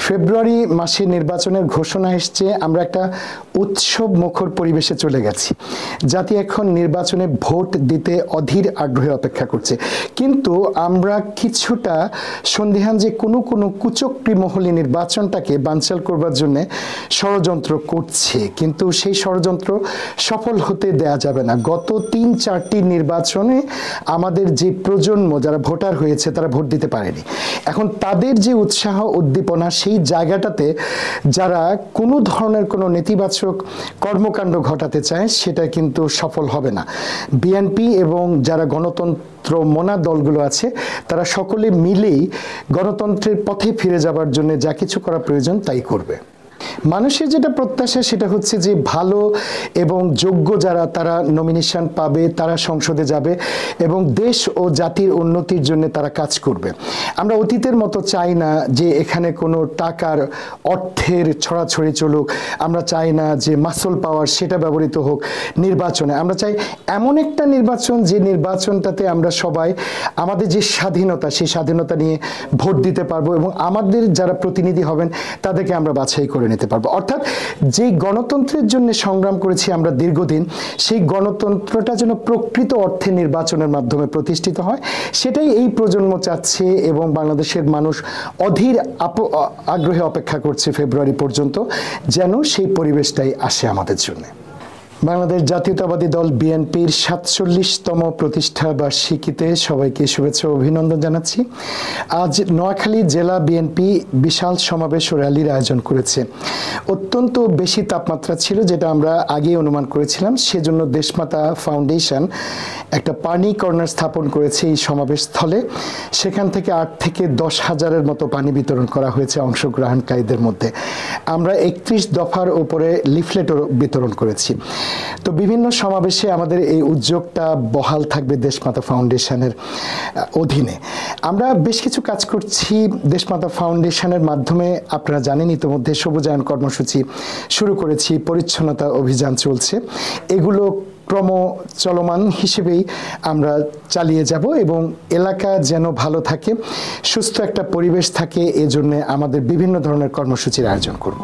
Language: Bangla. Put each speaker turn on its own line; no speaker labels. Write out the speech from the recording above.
ফেব্রুয়ারি মাসে নির্বাচনের ঘোষণা এসছে। আমরা একটা উৎসব মুখর পরিবেশে চলে গেছি। জাতি এখন নির্বাচনে ভোট দিতে অধীর আগ্রহে অপেক্ষা করছে, কিন্তু আমরা কিছুটা সন্দিহান যে কোনো কোনো কুচক্রী মহলে নির্বাচনটাকে বানচাল করবার জন্য ষড়যন্ত্র করছে, কিন্তু সেই ষড়যন্ত্র সফল হতে দেয়া যাবে না। গত ৩-৪টি নির্বাচনে আমাদের যে প্রজন্ম যারা ভোটার হয়েছে তারা ভোট দিতে পারেনি। এখন তাদের যে উৎসাহ উদ্দীপনা, সেই জায়গাটাতে যারা কোনো ধরনের কোনো নেতিবাচক কর্মকাণ্ড ঘটাতে চায় সেটা কিন্তু সফল হবে না। বিএনপি এবং যারা গণতন্ত্র মনা দলগুলো আছে তারা সকলে মিলেই গণতন্ত্রের পথে ফিরে যাবার জন্য যা কিছু করা প্রয়োজন তাই করবে। মানুষের যেটা প্রত্যাশা সেটা হচ্ছে যে ভালো এবং যোগ্য যারা তারা নমিনেশন পাবে, তারা সংসদে যাবে এবং দেশ ও জাতির উন্নতির জন্য তারা কাজ করবে। আমরা অতীতের মতো চাই না যে এখানে কোনো টাকার অর্থের ছড়াছড়ি চলুক। আমরা চাই না যে মাসুল পাওয়ার সেটা ব্যবহৃত হোক নির্বাচনে। আমরা চাই এমন একটা নির্বাচন যে নির্বাচনটাতে আমরা সবাই আমাদের যে স্বাধীনতা সেই স্বাধীনতা নিয়ে ভোট দিতে পারবো এবং আমাদের যারা প্রতিনিধি হবেন তাদেরকে আমরা বাছাই করে নিতে পারবো। অর্থাৎ যে গণতন্ত্রের জন্য সংগ্রাম করেছি আমরা দীর্ঘদিন, সেই গণতন্ত্রটা যেন প্রকৃত অর্থে নির্বাচনের মাধ্যমে প্রতিষ্ঠিত হয়, সেটাই এই প্রজন্ম চাচ্ছে এবং বাংলাদেশের মানুষ অধীর আগ্রহে অপেক্ষা করছে ফেব্রুয়ারি পর্যন্ত যেন সেই পরিবেশটাই আসে আমাদের জন্য। বাংলাদেশ জাতীয়তাবাদী দল বিএনপির ৪৭তম প্রতিষ্ঠা বার্ষিকীতে সবাইকে শুভেচ্ছা ও অভিনন্দন জানাচ্ছি। আজ নোয়াখালী জেলা বিএনপি বিশাল সমাবেশ ও র্যালির আয়োজন করেছে। অত্যন্ত বেশি তাপমাত্রা ছিল, যেটা আমরা আগেই অনুমান করেছিলাম। সেজন্য দেশমাতা ফাউন্ডেশন একটা পানি কর্নার স্থাপন করেছে এই সমাবেশ স্থলে। সেখান থেকে ৮ থেকে ১০ হাজারের মতো পানি বিতরণ করা হয়েছে অংশগ্রহণকারীদের মধ্যে। আমরা ৩১ দফার উপরে লিফলেটও বিতরণ করেছি। তো বিভিন্ন সমাবেশে আমাদের এই উদ্যোগটা বহাল থাকবে দেশমাতা ফাউন্ডেশনের অধীনে। আমরা বেশ কিছু কাজ করছি দেশমাতা ফাউন্ডেশনের মাধ্যমে। আপনারা জানেন ইতিমধ্যে সবুজায়ন কর্মসূচি শুরু করেছি, পরিচ্ছন্নতা অভিযান চলছে। এগুলো চলমান হিসেবেই আমরা চালিয়ে যাব এবং এলাকা যেন ভালো থাকে, সুস্থ একটা পরিবেশ থাকে, এজন্য আমাদের বিভিন্ন ধরনের কর্মসূচির আয়োজন করব।